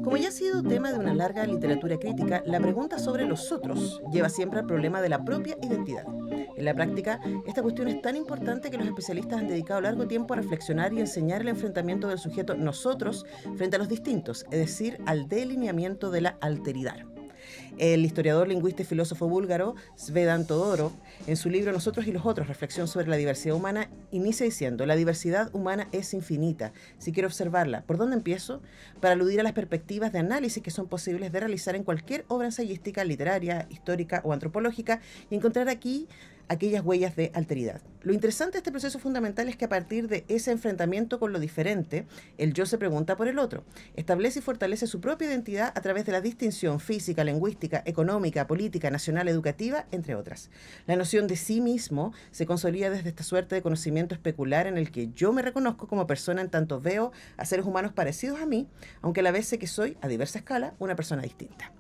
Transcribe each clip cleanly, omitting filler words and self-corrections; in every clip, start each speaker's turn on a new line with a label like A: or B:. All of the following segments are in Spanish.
A: Como ya ha sido tema de una larga literatura crítica, la pregunta sobre los otros lleva siempre al problema de la propia identidad. En la práctica, esta cuestión es tan importante que los especialistas han dedicado largo tiempo a reflexionar y enseñar el enfrentamiento del sujeto nosotros frente a los distintos, es decir, al delineamiento de la alteridad. El historiador, lingüista y filósofo búlgaro Svedan Todorov, en su libro Nosotros y los otros, reflexión sobre la diversidad humana, inicia diciendo: la diversidad humana es infinita. Si quiero observarla, ¿por dónde empiezo? Para aludir a las perspectivas de análisis que son posibles de realizar en cualquier obra ensayística, literaria, histórica o antropológica, y encontrar aquí aquellas huellas de alteridad. Lo interesante de este proceso fundamental es que a partir de ese enfrentamiento con lo diferente, el yo se pregunta por el otro, establece y fortalece su propia identidad a través de la distinción física, lingüística, económica, política, nacional, educativa, entre otras. La noción de sí mismo se consolida desde esta suerte de conocimiento especular en el que yo me reconozco como persona en tanto veo a seres humanos parecidos a mí, aunque a la vez sé que soy, a diversa escala, una persona distinta.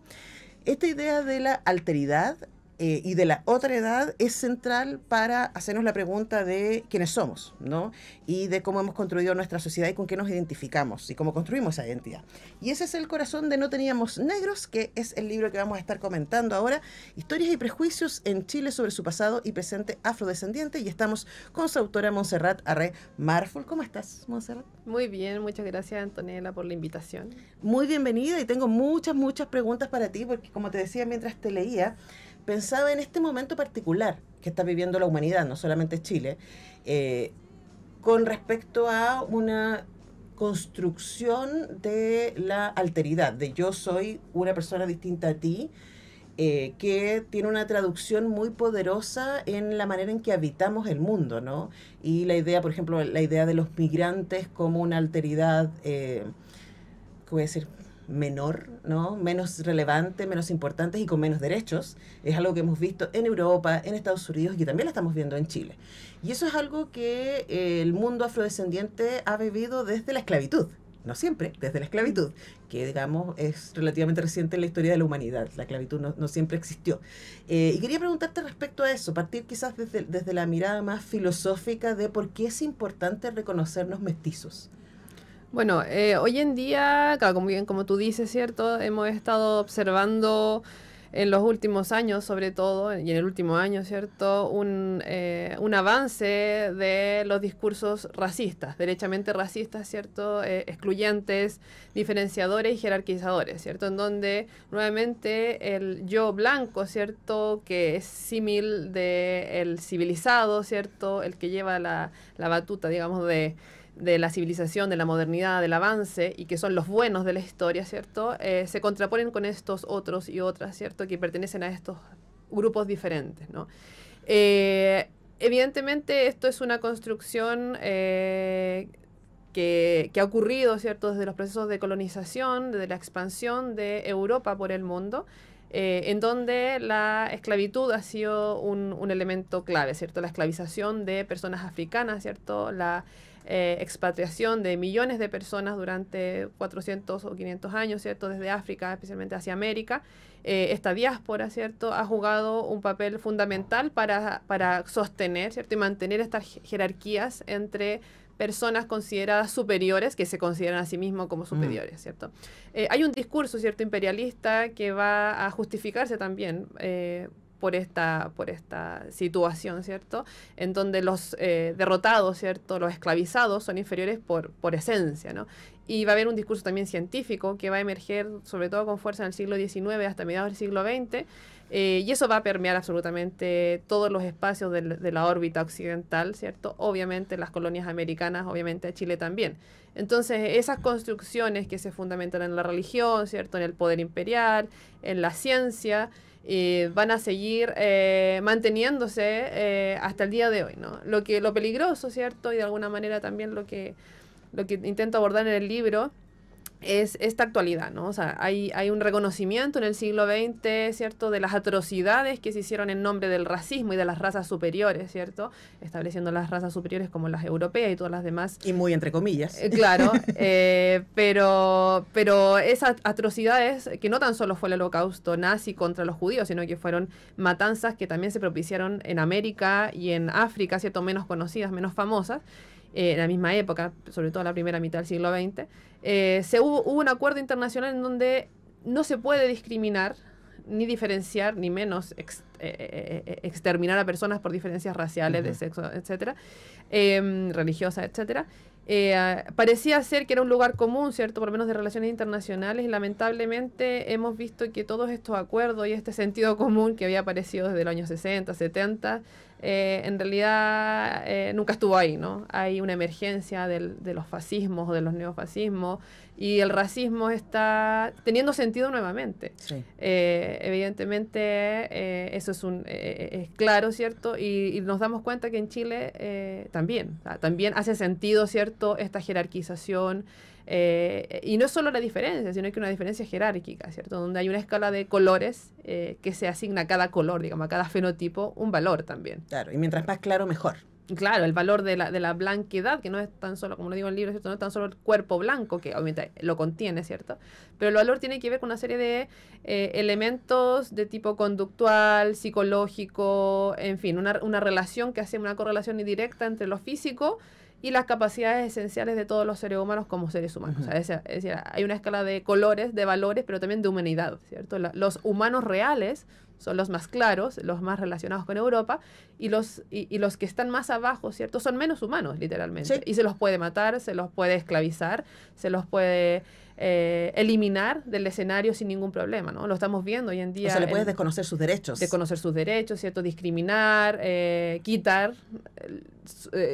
A: Esta idea de la alteridad y de la otra edad es central para hacernos la pregunta de quiénes somos, ¿no? Y de cómo hemos construido nuestra sociedad y con qué nos identificamos y cómo construimos esa identidad. Y ese es el corazón de No Teníamos Negros, que es el libro que vamos a estar comentando ahora, Historias y prejuicios en Chile sobre su pasado y presente afrodescendiente, y estamos con su autora Montserrat Arré Marful. ¿Cómo estás, Montserrat?
B: Muy bien, muchas gracias, Antonella, por la invitación.
A: Muy bienvenida, y tengo muchas preguntas para ti, porque como te decía mientras te leía, pensaba en este momento particular que está viviendo la humanidad, no solamente Chile, con respecto a una construcción de la alteridad, de yo soy una persona distinta a ti, que tiene una traducción muy poderosa en la manera en que habitamos el mundo, ¿no? Y la idea, por ejemplo, la idea de los migrantes como una alteridad, ¿qué voy a decir?, menor, ¿no? Menos relevante, menos importante y con menos derechos. Es algo que hemos visto en Europa, en Estados Unidos, y que también lo estamos viendo en Chile. Y eso es algo que el mundo afrodescendiente ha vivido desde la esclavitud. No siempre, desde la esclavitud, que digamos es relativamente reciente en la historia de la humanidad. La esclavitud no siempre existió. Y quería preguntarte respecto a eso, partir quizás desde la mirada más filosófica de por qué es importante reconocernos mestizos.
B: Bueno, hoy en día, claro, como tú dices, ¿cierto? Hemos estado observando en los últimos años, sobre todo, y en el último año, ¿cierto?, un avance de los discursos racistas, derechamente racistas, ¿cierto?, excluyentes, diferenciadores y jerarquizadores, ¿cierto?, en donde nuevamente el yo blanco, ¿cierto?, que es símil del civilizado, ¿cierto?, el que lleva la batuta, digamos, de la civilización, de la modernidad, del avance, y que son los buenos de la historia, ¿cierto?, se contraponen con estos otros y otras, ¿cierto?, que pertenecen a estos grupos diferentes, ¿no? Evidentemente esto es una construcción que ha ocurrido, ¿cierto?, desde los procesos de colonización, desde la expansión de Europa por el mundo, en donde la esclavitud ha sido un elemento clave, ¿cierto?, la esclavización de personas africanas, ¿cierto?, la expatriación de millones de personas durante 400 o 500 años, ¿cierto?, desde África, especialmente hacia América. Esta diáspora, ¿cierto?, ha jugado un papel fundamental para sostener, ¿cierto?, y mantener estas jerarquías entre personas consideradas superiores, que se consideran a sí mismos como superiores, ¿cierto? Hay un discurso, ¿cierto?, imperialista que va a justificarse también por esta situación, ¿cierto?, en donde los derrotados, ¿cierto?, los esclavizados son inferiores por esencia, ¿no? Y va a haber un discurso también científico que va a emerger, sobre todo con fuerza en el siglo XIX hasta mediados del siglo XX, y eso va a permear absolutamente todos los espacios de la órbita occidental, ¿cierto? Obviamente las colonias americanas, obviamente Chile también. Entonces, esas construcciones que se fundamentan en la religión, ¿cierto?, en el poder imperial, en la ciencia, van a seguir manteniéndose hasta el día de hoy, ¿no? Lo peligroso, ¿cierto?, y de alguna manera también lo que intento abordar en el libro es esta actualidad, ¿no? O sea, hay un reconocimiento en el siglo XX, ¿cierto?, de las atrocidades que se hicieron en nombre del racismo y de las razas superiores, ¿cierto?, estableciendo las razas superiores como las europeas y todas las demás.
A: Y muy entre comillas.
B: Claro, pero esas atrocidades, que no tan solo fue el holocausto nazi contra los judíos, sino que fueron matanzas que también se propiciaron en América y en África, ¿cierto?, menos conocidas, menos famosas. en la misma época, sobre todo la primera mitad del siglo XX, hubo un acuerdo internacional en donde no se puede discriminar, ni diferenciar, ni menos exterminar a personas por diferencias raciales, de sexo, etcétera, religiosas, etcétera. Parecía ser que era un lugar común, ¿cierto? Por lo menos de relaciones internacionales, y lamentablemente hemos visto que todos estos acuerdos y este sentido común que había aparecido desde los años 60, 70, en realidad nunca estuvo ahí, ¿no? Hay una emergencia de los fascismos o de los neofascismos, y el racismo está teniendo sentido nuevamente.
A: Sí.
B: Evidentemente, eso es claro, ¿cierto? Y nos damos cuenta que en Chile también hace sentido, ¿cierto?, esta jerarquización. Y no es solo la diferencia, sino que una diferencia jerárquica, ¿cierto? Donde hay una escala de colores que se asigna a cada color, digamos, a cada fenotipo, un valor también.
A: Claro, y mientras más claro, mejor.
B: Claro, el valor de la blanquedad, que no es tan solo, como lo digo en el libro, ¿cierto? No es tan solo el cuerpo blanco, que obviamente lo contiene, ¿cierto? Pero el valor tiene que ver con una serie de elementos de tipo conductual, psicológico, en fin, una relación que hace una correlación indirecta entre lo físico y las capacidades esenciales de todos los seres humanos como seres humanos. O sea, es decir, hay una escala de colores, de valores, pero también de humanidad, ¿cierto? Los humanos reales son los más claros, los más relacionados con Europa, y los que están más abajo, ¿cierto?, son menos humanos, literalmente. Sí. Y se los puede matar, se los puede esclavizar, se los puede eliminar del escenario sin ningún problema, ¿no? Lo estamos viendo hoy en día.
A: O sea, le puedes desconocer sus derechos.
B: Desconocer sus derechos, ¿cierto? Discriminar, quitar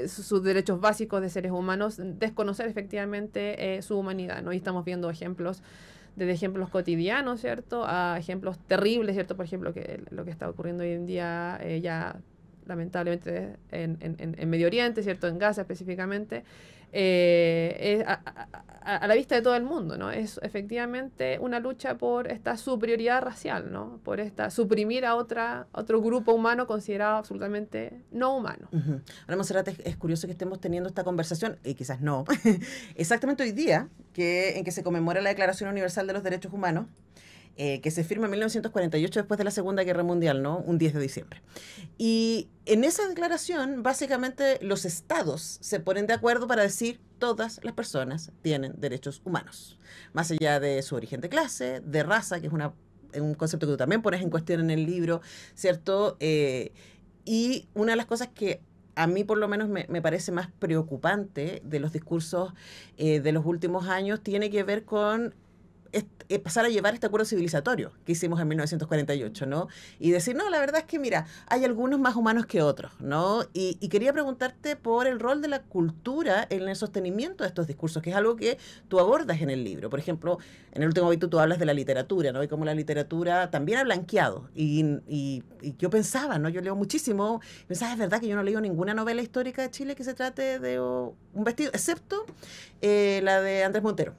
B: sus derechos básicos de seres humanos, desconocer efectivamente su humanidad, ¿no? Y estamos viendo ejemplos, desde ejemplos cotidianos, ¿cierto?, a ejemplos terribles, ¿cierto? Por ejemplo, lo que está ocurriendo hoy en día ya lamentablemente en Medio Oriente, ¿cierto?, en Gaza específicamente, es a la vista de todo el mundo, ¿no? Es efectivamente una lucha por esta superioridad racial, ¿no? Por suprimir a otro grupo humano considerado absolutamente no humano.
A: Ahora, Montserrat, es curioso que estemos teniendo esta conversación, y quizás no, exactamente hoy día, en que se conmemora la Declaración Universal de los Derechos Humanos, que se firma en 1948 después de la Segunda Guerra Mundial, ¿no? Un 10 de diciembre. Y en esa declaración, básicamente, los estados se ponen de acuerdo para decir todas las personas tienen derechos humanos, más allá de su origen de clase, de raza, que es un concepto que tú también pones en cuestión en el libro, ¿cierto? Y una de las cosas que a mí por lo menos me parece más preocupante de los discursos de los últimos años tiene que ver con pasar a llevar este acuerdo civilizatorio que hicimos en 1948, ¿no? Y decir, no, la verdad es que, mira, hay algunos más humanos que otros, ¿no? Y quería preguntarte por el rol de la cultura en el sostenimiento de estos discursos, que es algo que tú abordas en el libro. Por ejemplo, en el último capítulo tú hablas de la literatura, ¿no? Y cómo la literatura también ha blanqueado. Y yo pensaba, ¿no? Yo leo muchísimo, pensaba, es verdad que yo no leo ninguna novela histórica de Chile que se trate de un vestido, excepto la de Andrés Montero,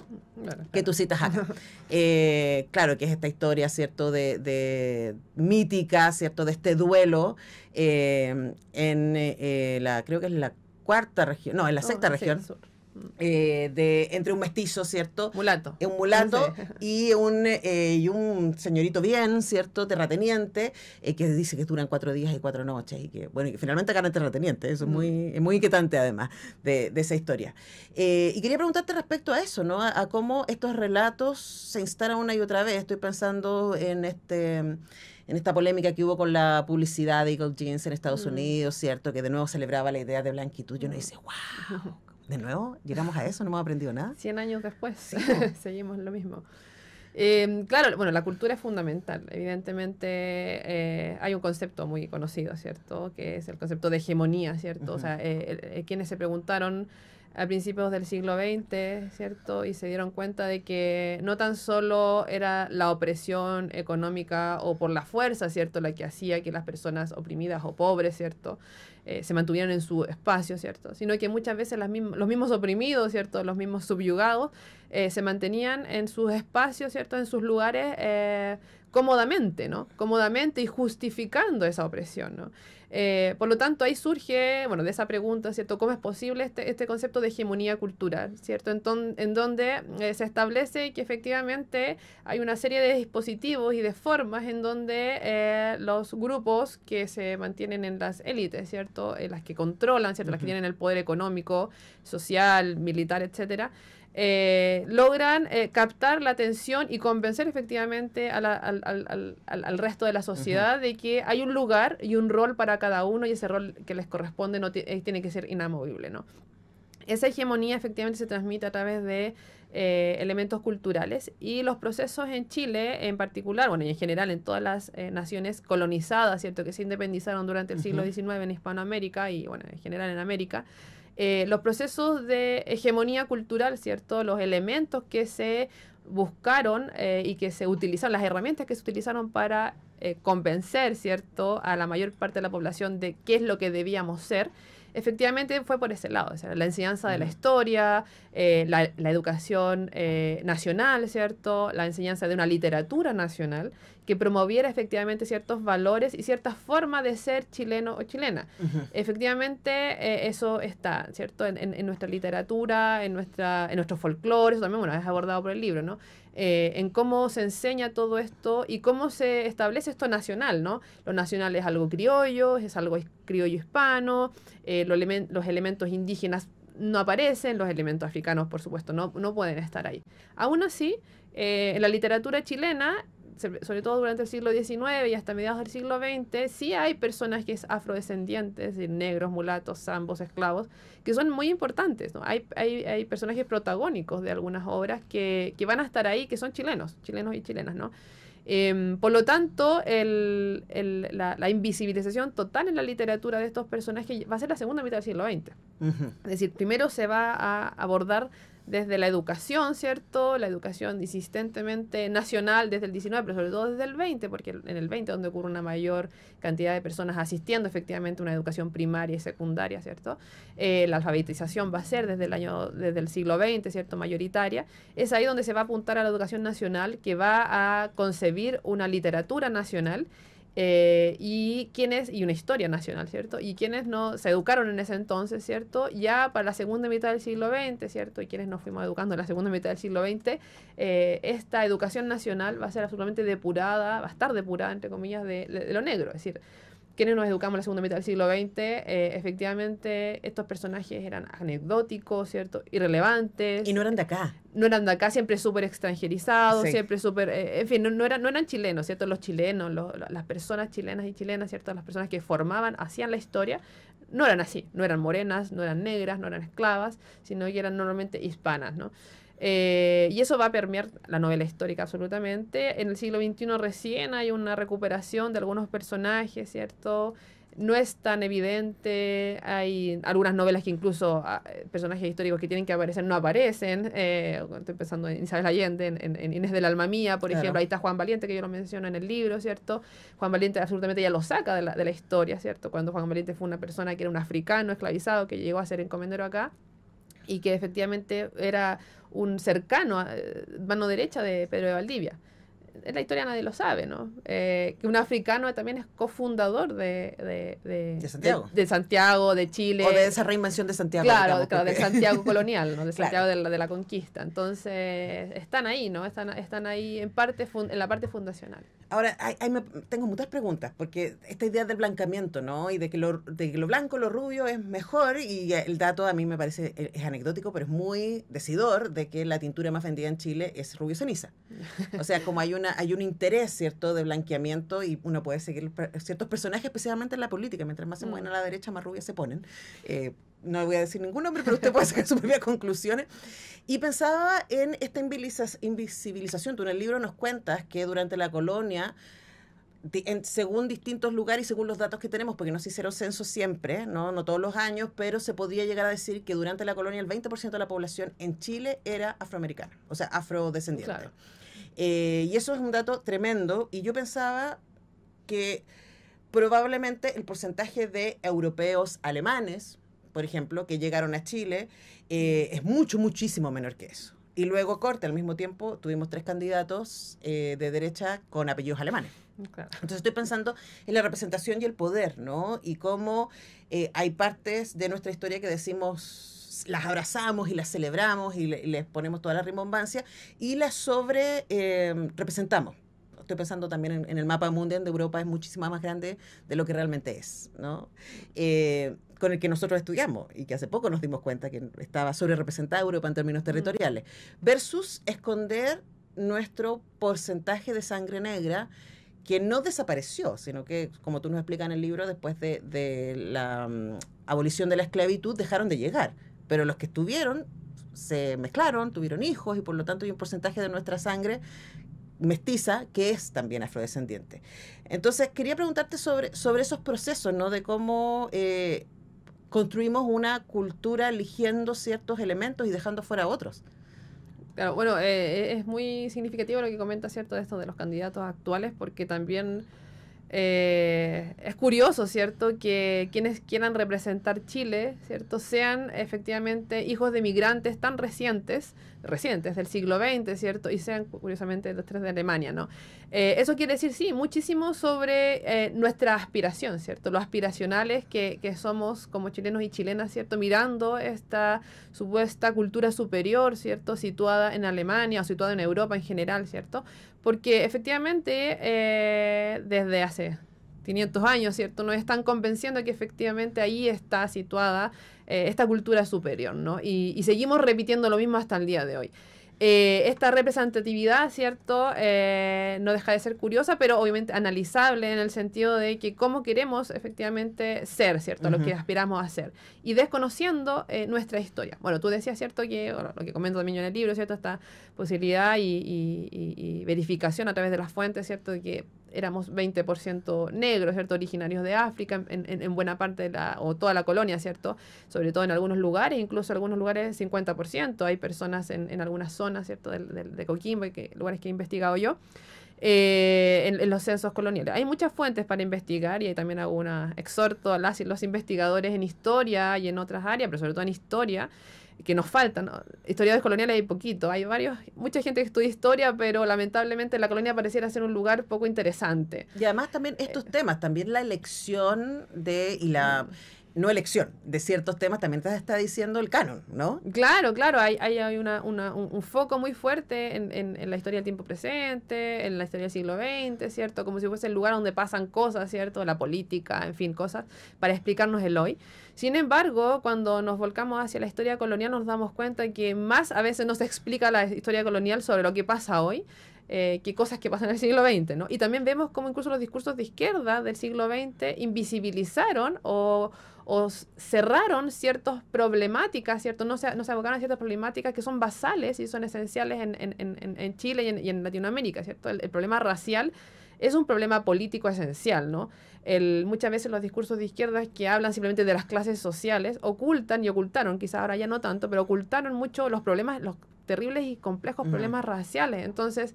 A: que tú citas acá. Claro, que es esta historia, ¿cierto?, de mítica, ¿cierto?, de este duelo creo que es la cuarta región, no, en la sexta región. Entre un mestizo, ¿cierto?
B: Mulato.
A: Un mulato y un señorito bien, ¿cierto? Terrateniente, que dice que duran 4 días y 4 noches y que, bueno, y que finalmente gana el terrateniente. Eso es muy inquietante, además, de esa historia. Y quería preguntarte respecto a eso, ¿no? A cómo estos relatos se instalan una y otra vez. Estoy pensando en esta polémica que hubo con la publicidad de Eagle Jeans en Estados Unidos, ¿cierto? Que de nuevo celebraba la idea de blanquitud. Y uno dice, wow, ¿de nuevo? ¿Llegamos a eso? ¿No hemos aprendido nada?
B: 100 años después, sí. Seguimos lo mismo. Claro, bueno, la cultura es fundamental. Evidentemente hay un concepto muy conocido, ¿cierto? Que es el concepto de hegemonía, ¿cierto? O sea, quienes se preguntaron a principios del siglo XX, ¿cierto? Y se dieron cuenta de que no tan solo era la opresión económica o por la fuerza, ¿cierto?, la que hacía que las personas oprimidas o pobres, ¿cierto?, se mantuvieran en su espacio, ¿cierto?, sino que muchas veces los mismos oprimidos, ¿cierto?, los mismos subyugados, se mantenían en sus espacios, ¿cierto?, en sus lugares, cómodamente, ¿no? Cómodamente y justificando esa opresión, ¿no? Por lo tanto, ahí surge, bueno, de esa pregunta, ¿cierto? ¿Cómo es posible este concepto de hegemonía cultural, ¿cierto? En donde se establece que efectivamente hay una serie de dispositivos y de formas en donde los grupos que se mantienen en las élites, ¿cierto? Las que controlan, ¿cierto? Las que tienen el poder económico, social, militar, etcétera, logran captar la atención y convencer efectivamente al resto de la sociedad de que hay un lugar y un rol para cada uno y ese rol que les corresponde tiene que ser inamovible, ¿no? Esa hegemonía efectivamente se transmite a través de elementos culturales y los procesos en Chile en particular, bueno, y en general en todas las naciones colonizadas, ¿cierto? Que se independizaron durante el siglo XIX en Hispanoamérica y, bueno, en general en América. Los procesos de hegemonía cultural, ¿cierto? Los elementos que se buscaron y que se utilizaron, las herramientas que se utilizaron para convencer, ¿cierto?, a la mayor parte de la población de qué es lo que debíamos ser, efectivamente fue por ese lado, o sea, la enseñanza de la historia, la educación nacional, ¿cierto?, la enseñanza de una literatura nacional que promoviera efectivamente ciertos valores y cierta forma de ser chileno o chilena. Efectivamente, eso está, ¿cierto?, en nuestra literatura, en nuestro folclore, eso también, bueno, es abordado por el libro, ¿no? En cómo se enseña todo esto y cómo se establece esto nacional, ¿no? Lo nacional es algo criollo, es algo criollo hispano, los elementos indígenas no aparecen, los elementos africanos, por supuesto, no pueden estar ahí. Aún así, en la literatura chilena, sobre todo durante el siglo XIX y hasta mediados del siglo XX, sí hay personajes afrodescendientes, negros, mulatos, zambos, esclavos, que son muy importantes, ¿no? Hay personajes protagónicos de algunas obras que van a estar ahí, que son chilenos y chilenas, ¿no? Por lo tanto, la invisibilización total en la literatura de estos personajes va a ser la segunda mitad del siglo XX. Es decir, primero se va a abordar desde la educación, ¿cierto? La educación insistentemente nacional desde el 19, pero sobre todo desde el 20, porque en el 20 es donde ocurre una mayor cantidad de personas asistiendo efectivamente a una educación primaria y secundaria, ¿cierto? La alfabetización va a ser desde el siglo XX, ¿cierto? Mayoritaria. Es ahí donde se va a apuntar a la educación nacional, que va a concebir una literatura nacional y una historia nacional, ¿cierto? Y quienes no se educaron en ese entonces, ¿cierto? Ya para la segunda mitad del siglo XX, ¿cierto? Y quienes nos fuimos educando en la segunda mitad del siglo XX, esta educación nacional va a ser absolutamente depurada, va a estar depurada, entre comillas, de lo negro. Es decir, quienes nos educamos en la segunda mitad del siglo XX, efectivamente estos personajes eran anecdóticos, ¿cierto? Irrelevantes.
A: Y no eran de acá.
B: No eran de acá, siempre súper extranjerizados,
A: Sí.
B: siempre súper... en fin, no eran chilenos, ¿cierto? Los chilenos, las personas chilenas y chilenas, ¿cierto? Las personas que hacían la historia, no eran así. No eran morenas, no eran negras, no eran esclavas, sino que eran normalmente hispanas, ¿no? Y eso va a permear la novela histórica absolutamente. En el siglo XXI recién hay una recuperación de algunos personajes, ¿cierto? No es tan evidente, hay algunas novelas que incluso personajes históricos que tienen que aparecer no aparecen. Estoy pensando en Isabel Allende, en Inés del Alma Mía, por ejemplo. Ahí está Juan Valiente, que yo lo menciono en el libro, ¿cierto? Juan Valiente absolutamente ya lo saca de la historia, ¿cierto? Cuando Juan Valiente fue una persona que era un africano esclavizado que llegó a ser encomendero acá y que efectivamente era un cercano, mano derecha de Pedro de Valdivia. En la historia nadie lo sabe, ¿no? Que un africano también es cofundador de
A: Santiago.
B: De Santiago, de Chile.
A: O de esa reinvención de Santiago.
B: Claro,
A: digamos,
B: claro, del Santiago colonial, ¿no? De Santiago
A: Claro.
B: de la conquista. Entonces, están ahí, ¿no? Están ahí en la parte fundacional.
A: Ahora, tengo muchas preguntas, porque esta idea del blancamiento, ¿no? Y de que lo blanco, lo rubio es mejor, y el dato a mí me parece, es anecdótico, pero es muy decidor de que la tintura más vendida en Chile es rubio ceniza. O sea, como hay un interés, ¿cierto?, de blanqueamiento, y uno puede seguir ciertos personajes, especialmente en la política. Mientras más se mueven a la derecha, más rubias se ponen. No voy a decir ningún nombre, pero usted puede sacar sus propias conclusiones. Y pensaba en esta invisibilización. Tú en el libro nos cuentas que durante la colonia, según distintos lugares y según los datos que tenemos, porque no se hicieron censos siempre, no todos los años, pero se podía llegar a decir que durante la colonia el 20% de la población en Chile era afroamericana, o sea, afrodescendiente.
B: Claro.
A: Y eso es un dato tremendo, y yo pensaba que probablemente el porcentaje de europeos alemanes, por ejemplo, que llegaron a Chile, es muchísimo menor que eso. Y luego corte, al mismo tiempo, tuvimos 3 candidatos de derecha con apellidos alemanes.
B: Claro.
A: Entonces estoy pensando en la representación y el poder, ¿no? Y cómo hay partes de nuestra historia que decimos, las abrazamos y las celebramos y les ponemos toda la rimbombancia y las sobre representamos. Estoy pensando también en el mapa mundial de Europa, es muchísimo más grande de lo que realmente es, ¿no? Con el que nosotros estudiamos y que hace poco nos dimos cuenta que estaba sobre representada Europa en términos territoriales, versus esconder nuestro porcentaje de sangre negra que no desapareció, sino que, como tú nos explicas en el libro, después de la abolición de la esclavitud dejaron de llegar, pero los que estuvieron se mezclaron, tuvieron hijos y por lo tanto hay un porcentaje de nuestra sangre mestiza que es también afrodescendiente. Entonces, quería preguntarte sobre esos procesos, ¿no? De cómo construimos una cultura eligiendo ciertos elementos y dejando fuera otros.
B: Claro, bueno, es muy significativo lo que comenta, ¿cierto?, de esto de los candidatos actuales, porque también es curioso, ¿cierto?, que quienes quieran representar Chile, ¿cierto?, sean efectivamente hijos de migrantes tan recientes del siglo XX, ¿cierto?, y sean, curiosamente, los 3 de Alemania, ¿no? Eso quiere decir, sí, muchísimo sobre nuestra aspiración, ¿cierto?, lo aspiracionales que somos como chilenos y chilenas, ¿cierto?, mirando esta supuesta cultura superior, ¿cierto?, situada en Alemania o situada en Europa en general, ¿cierto?, porque efectivamente desde hace 500 años, ¿cierto?, nos están convenciendo que efectivamente ahí está situada esta cultura superior, ¿no? Y seguimos repitiendo lo mismo hasta el día de hoy. Esta representatividad, ¿cierto?, no deja de ser curiosa, pero obviamente analizable en el sentido de que cómo queremos efectivamente ser, ¿cierto?, lo que aspiramos a ser, y desconociendo nuestra historia. Bueno, tú decías, ¿cierto?, que bueno, lo que comento también yo en el libro, ¿cierto?, esta posibilidad y verificación a través de las fuentes, ¿cierto?, de que éramos 20% negros, ¿cierto?, originarios de África, en buena parte o toda la colonia, ¿cierto?, sobre todo en algunos lugares, incluso en algunos lugares 50%. Hay personas en algunas zonas, ¿cierto?, de Coquimbo, lugares que he investigado yo, en los censos coloniales. Hay muchas fuentes para investigar y hay también alguna exhorto a las y los investigadores en historia y en otras áreas, pero sobre todo en historia, que nos faltan, ¿no? Historiadores coloniales hay poquito, hay mucha gente que estudia historia, pero lamentablemente la colonia pareciera ser un lugar poco interesante.
A: Y además también estos temas, también la elección y la no elección de ciertos temas también te está diciendo el canon, ¿no?
B: Claro, hay un foco muy fuerte en la historia del tiempo presente, en la historia del siglo XX, ¿cierto? Como si fuese el lugar donde pasan cosas, ¿cierto? La política, en fin, cosas para explicarnos el hoy. Sin embargo, cuando nos volcamos hacia la historia colonial nos damos cuenta que más a veces nos explica la historia colonial sobre lo que pasa hoy, que cosas que pasan en el siglo XX, ¿no? Y también vemos cómo incluso los discursos de izquierda del siglo XX invisibilizaron o cerraron ciertas problemáticas, ¿cierto? No se abocaron a ciertas problemáticas que son basales y son esenciales en Chile y en Latinoamérica, ¿cierto? El problema racial es un problema político esencial, ¿no? Muchas veces los discursos de izquierdas que hablan simplemente de las clases sociales ocultan y ocultaron, quizás ahora ya no tanto, pero ocultaron mucho los problemas, los terribles y complejos problemas raciales. Entonces,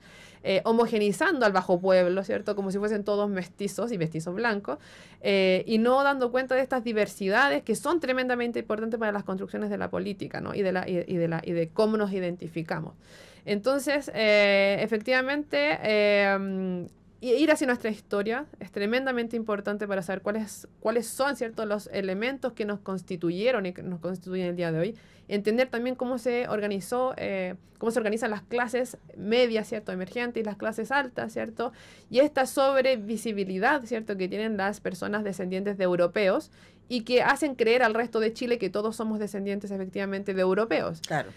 B: homogenizando al bajo pueblo, ¿cierto? Como si fuesen todos mestizos y mestizos blancos, y no dando cuenta de estas diversidades que son tremendamente importantes para las construcciones de la política, ¿no? Y de cómo nos identificamos. Entonces, efectivamente, ir hacia nuestra historia es tremendamente importante para saber cuáles son, ¿cierto?, los elementos que nos constituyeron y que nos constituyen el día de hoy. Entender también cómo se organizan las clases medias, ¿cierto?, emergentes, y las clases altas, ¿cierto? Y esta sobrevisibilidad, ¿cierto?, que tienen las personas descendientes de europeos y que hacen creer al resto de Chile que todos somos descendientes efectivamente de europeos.
A: Claro.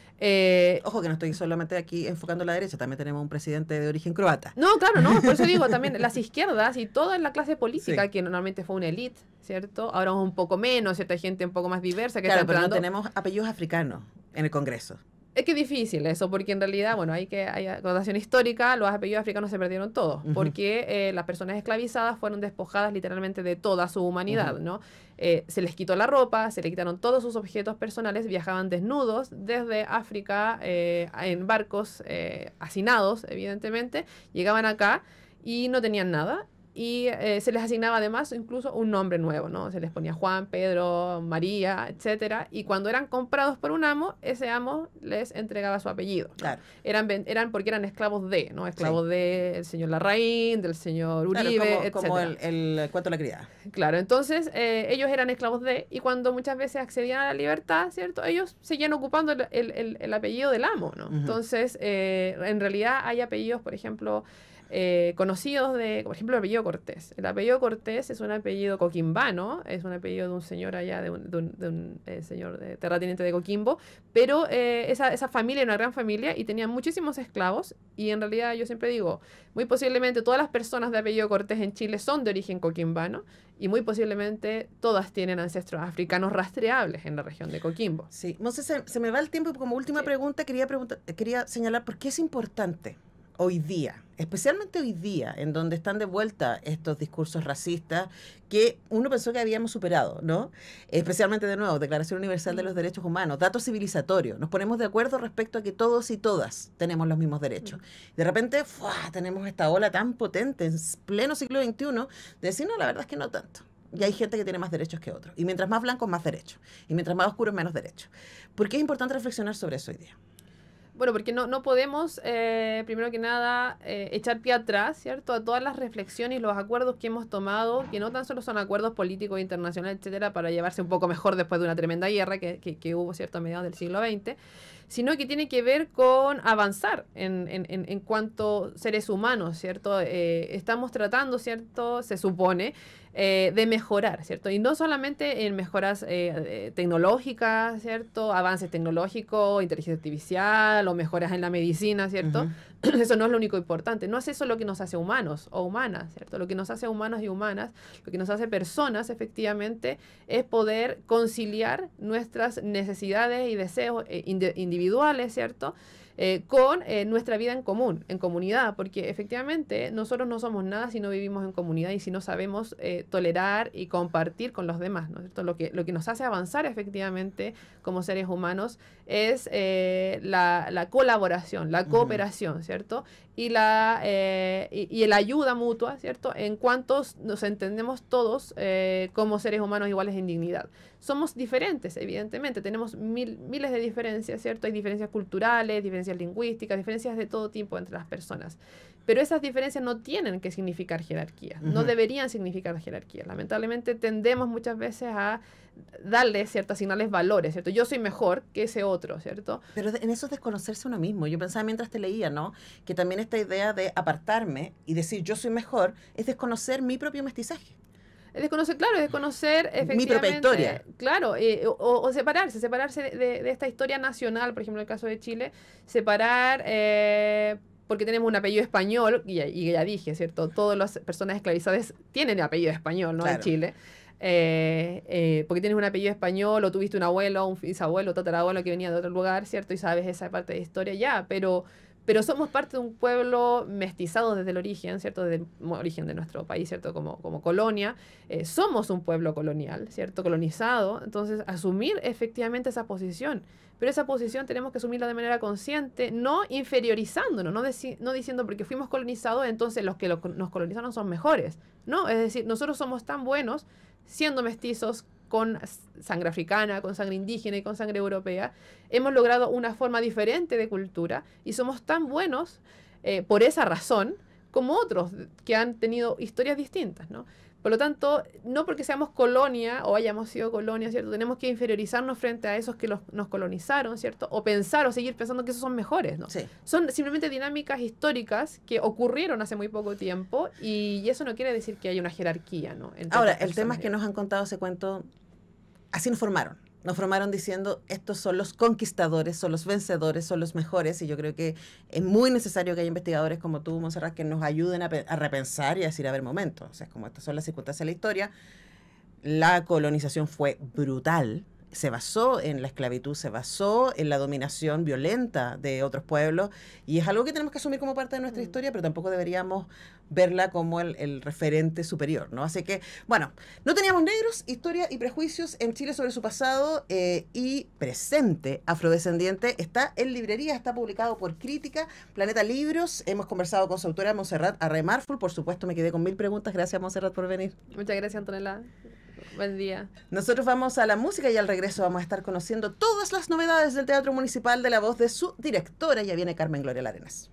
A: Ojo que no estoy solamente aquí enfocando a la derecha, también tenemos un presidente de origen croata.
B: No, claro, no, por eso digo también las izquierdas y toda la clase política,
A: Sí.
B: que normalmente fue una élite, ¿cierto? Ahora es un poco menos, cierta gente un poco más diversa que
A: Claro,
B: está
A: pero no
B: entrando.
A: tenemos apellidos africanos en el Congreso.
B: Es que es difícil eso, porque en realidad, bueno, hay connotación histórica, los apellidos africanos se perdieron todos, porque las personas esclavizadas fueron despojadas literalmente de toda su humanidad, ¿no? Se les quitó la ropa, se les quitaron todos sus objetos personales, viajaban desnudos desde África en barcos hacinados, evidentemente, llegaban acá y no tenían nada. y se les asignaba además incluso un nombre nuevo, ¿no? Se les ponía Juan, Pedro, María, etcétera, y cuando eran comprados por un amo, ese amo les entregaba su apellido, ¿no?
A: Claro.
B: Eran porque eran esclavos de, ¿no? Esclavos
A: Sí.
B: del señor Larraín, del señor Uribe,
A: Claro, como
B: etcétera.
A: el cuento de la criada.
B: Claro, entonces ellos eran esclavos de, y cuando muchas veces accedían a la libertad, ¿cierto? Ellos seguían ocupando el apellido del amo, ¿no?
A: Ujú.
B: Entonces, en realidad hay apellidos, por ejemplo, conocidos de, por ejemplo, el apellido Cortés. El apellido Cortés es un apellido coquimbano, es un apellido de un señor allá, de un señor terrateniente de Coquimbo, pero esa familia era una gran familia y tenían muchísimos esclavos, y en realidad yo siempre digo, muy posiblemente todas las personas de apellido Cortés en Chile son de origen coquimbano, y muy posiblemente todas tienen ancestros africanos rastreables en la región de Coquimbo.
A: Sí, Monse, se me va el tiempo y como última
B: Sí.
A: pregunta quería señalar por qué es importante hoy día, especialmente hoy día, en donde están de vuelta estos discursos racistas que uno pensó que habíamos superado, ¿no? Especialmente, de nuevo, Declaración Universal de los Derechos Humanos, datos civilizatorios, nos ponemos de acuerdo respecto a que todos y todas tenemos los mismos derechos. De repente, ¡fua!, tenemos esta ola tan potente en pleno siglo XXI de decir, no, la verdad es que no tanto. Y hay gente que tiene más derechos que otros. Y mientras más blancos, más derechos. Y mientras más oscuros, menos derechos. ¿Por qué es importante reflexionar sobre eso hoy día?
B: Bueno, porque no podemos, primero que nada, echar pie atrás, ¿cierto?, a todas las reflexiones y los acuerdos que hemos tomado, que no tan solo son acuerdos políticos internacionales, etcétera, para llevarse un poco mejor después de una tremenda guerra que hubo, ¿cierto?, a mediados del siglo XX, sino que tiene que ver con avanzar en cuanto seres humanos, ¿cierto? Estamos tratando, ¿cierto?, se supone, de mejorar, ¿cierto? Y no solamente en mejoras tecnológicas, ¿cierto? Avances tecnológicos, inteligencia artificial o mejoras en la medicina, ¿cierto?
A: Ujú.
B: Eso no es lo único importante. No es eso lo que nos hace humanos o humanas, ¿cierto? Lo que nos hace humanos y humanas, lo que nos hace personas, efectivamente, es poder conciliar nuestras necesidades y deseos individuales, ¿cierto?, con nuestra vida en común, en comunidad, porque efectivamente nosotros no somos nada si no vivimos en comunidad y si no sabemos tolerar y compartir con los demás, ¿no es cierto? Lo que nos hace avanzar efectivamente como seres humanos es la colaboración, la cooperación, ¿cierto? Y la ayuda mutua, ¿cierto? En cuanto nos entendemos todos como seres humanos iguales en dignidad. Somos diferentes, evidentemente, tenemos miles de diferencias, ¿cierto? Hay diferencias culturales, diferencias lingüísticas, diferencias de todo tipo entre las personas. Pero esas diferencias no tienen que significar jerarquía, no deberían significar jerarquía. Lamentablemente tendemos muchas veces a darle ciertas señales valores, ¿cierto? Yo soy mejor que ese otro, ¿cierto?
A: Pero en eso es desconocerse uno mismo. Yo pensaba mientras te leía, ¿no?, que también esta idea de apartarme y decir yo soy mejor es desconocer mi propio mestizaje.
B: Es desconocer, claro, es desconocer efectivamente...
A: Mi propia historia.
B: Claro, o separarse de esta historia nacional, por ejemplo, en el caso de Chile, separar... porque tenemos un apellido español, y ya dije, ¿cierto? Todas las personas esclavizadas tienen apellido español, ¿no?
A: Claro.
B: En Chile. Porque tienes un apellido español, o tuviste un abuelo, un bisabuelo, tatarabuelo que venía de otro lugar, ¿cierto? Y sabes esa parte de historia, ya, pero somos parte de un pueblo mestizado desde el origen, ¿cierto? Desde el origen de nuestro país, ¿cierto? Como colonia. Somos un pueblo colonial, ¿cierto? Colonizado. Entonces, asumir efectivamente esa posición. Pero esa posición tenemos que asumirla de manera consciente, no inferiorizándonos, no diciendo porque fuimos colonizados, entonces los que nos colonizaron son mejores. No, es decir, nosotros somos tan buenos siendo mestizos, con sangre africana, con sangre indígena y con sangre europea, hemos logrado una forma diferente de cultura y somos tan buenos por esa razón como otros que han tenido historias distintas, ¿no? Por lo tanto, no porque seamos colonia o hayamos sido colonia, ¿cierto?, tenemos que inferiorizarnos frente a esos que nos colonizaron, ¿cierto?, o pensar o seguir pensando que esos son mejores, ¿no?
A: Sí.
B: Son simplemente dinámicas históricas que ocurrieron hace muy poco tiempo y eso no quiere decir que haya una jerarquía, ¿no?
A: Ahora, el tema es que nos han contado ese cuento, así nos formaron. Nos formaron diciendo, estos son los conquistadores, son los vencedores, son los mejores, y yo creo que es muy necesario que haya investigadores como tú, Montserrat, que nos ayuden a repensar y a decir, a ver, momentos, o sea, como estas son las circunstancias de la historia, la colonización fue brutal, se basó en la esclavitud, se basó en la dominación violenta de otros pueblos, y es algo que tenemos que asumir como parte de nuestra historia, pero tampoco deberíamos verla como el referente superior, ¿no? Así que, bueno, no teníamos negros, historia y prejuicios en Chile sobre su pasado y presente afrodescendiente. Está en librería, está publicado por Crítica, Planeta Libros. Hemos conversado con su autora, Montserrat Arrey-Marful. Por supuesto, me quedé con 1000 preguntas. Gracias, Montserrat, por venir.
B: Muchas gracias, Antonella. Buen día.
A: Nosotros vamos a la música y al regreso vamos a estar conociendo todas las novedades del Teatro Municipal de la voz de su directora. Ya viene Carmen Gloria Larenas.